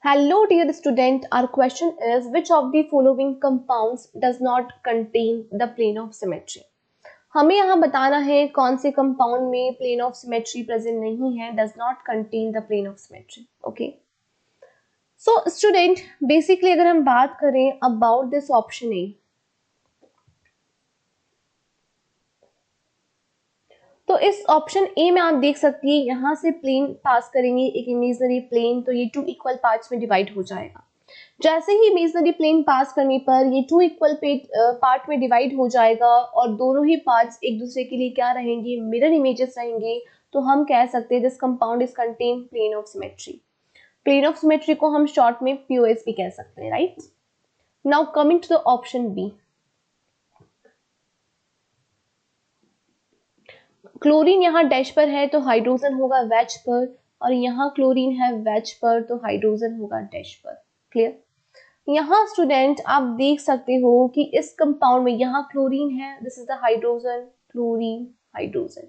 Hello dear student, our question is which of the following compounds does not contain the plane of symmetry? हमें यहाँ बताना है कौन से कंपाउंड में प्लेन ऑफ सिमेट्री प्रेजेंट नहीं है, does not contain the plane of symmetry. Okay, so student basically अगर हम बात करें अबाउट दिस ऑप्शन ए, तो इस ऑप्शन ए में आप देख सकती है यहाँ से प्लेन पास करेंगे एक इमेजिनरी प्लेन, तो ये टू इक्वल पार्ट्स में डिवाइड हो जाएगा. जैसे ही इमेजिनरी प्लेन पास करने पर ये टू इक्वल पार्ट में डिवाइड हो जाएगा और दोनों ही पार्ट्स एक दूसरे के लिए क्या रहेंगे, मिरर इमेजेस रहेंगे. तो हम कह सकते हैं this compound is contain plane of symmetry. Plane of symmetry को हम शॉर्ट में पीओएस भी कह सकते हैं, right. Now coming to the option B, chlorine यहाँ डैश पर है तो हाइड्रोजन होगा वेज पर, और यहाँ क्लोरीन है वेज पर तो हाइड्रोजन होगा डैश पर. क्लियर. यहाँ स्टूडेंट आप देख सकते हो कि इस कंपाउंड में यहाँ क्लोरीन है, this is the hydrogen, chlorine, hydrogen.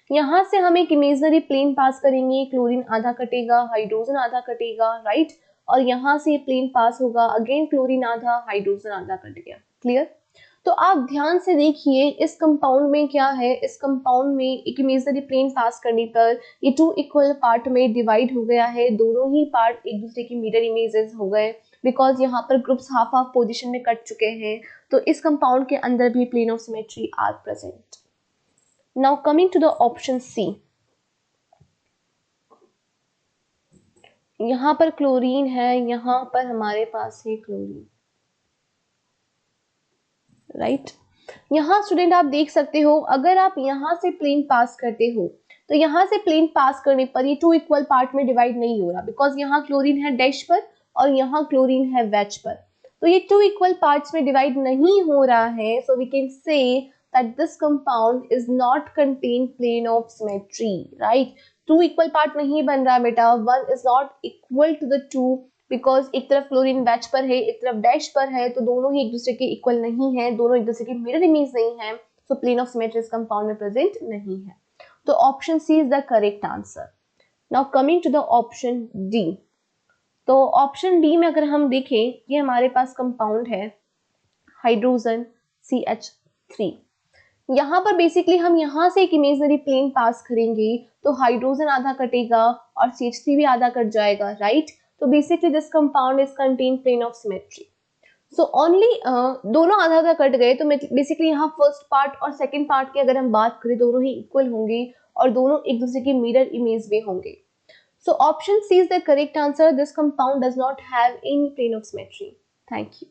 यहाँ से हम एक इमेजिनरी प्लेन पास करेंगे, क्लोरीन आधा कटेगा, हाइड्रोजन आधा कटेगा, राइट. और यहाँ से प्लेन पास होगा, अगेन क्लोरीन आधा, हाइड्रोजन आधा कट गया. क्लियर. तो आप ध्यान से देखिए इस कंपाउंड में क्या है, इस कंपाउंड में एक इमेजिनरी प्लेन पास करने पर ये टू इक्वल पार्ट में डिवाइड हो गया है, दोनों ही पार्ट एक दूसरे की मिरर इमेजेस हो गए बिकॉज यहाँ पर ग्रुप्स हाफ हाफ पोजीशन में कट चुके हैं. तो इस कंपाउंड के अंदर भी plane of symmetry are present. Now coming to the option C, यहाँ पर क्लोरीन है, यहाँ पर हमारे पास है क्लोरीन, राइट. यहाँ स्टूडेंट आप देख सकते हो अगर आप यहाँ से प्लेन पास करते हो तो यहाँ से प्लेन पास करने पर ये टू इक्वल पार्ट में डिवाइड नहीं हो रहा बिकॉज यहाँ क्लोरीन है डैश पर और यहाँ क्लोरीन है वेज पर. तो ये टू इक्वल पार्ट्स में डिवाइड नहीं हो रहा है, so we can say that this compound is not contain plane of symmetry, right. Two equal part नहीं बन रहा बेटा, one is not equal to the two because एक तरफ क्लोरीन बैच पर है, एक तरफ डैश पर है, तो दोनों ही एक दूसरे के इक्वल नहीं है, दोनों एक दूसरे की मिरर इमेज नहीं है, सो प्लेन ऑफ सिमेट्री इस कंपाउंड में प्रेजेंट नहीं है. तो option C is the correct answer. Now coming to the option D, तो ऑप्शन डी में अगर हम देखें ये हमारे पास कंपाउंड है हाइड्रोजन CH3. यहाँ पर बेसिकली हम यहाँ से एक इमेजिनरी प्लेन पास करेंगे तो हाइड्रोजन आधा कटेगा और CH3 भी आधा कट जाएगा, राइट. तो basically this compound is contain plane of symmetry. So only दोनों आधा आधा कट गए तो बेसिकली यहाँ फर्स्ट पार्ट और सेकंड पार्ट की अगर हम बात करें दोनों ही इक्वल होंगे और दोनों एक दूसरे की मिरर इमेज भी होंगे. So option C is the correct answer. This compound does not have any plane of symmetry. Thank you.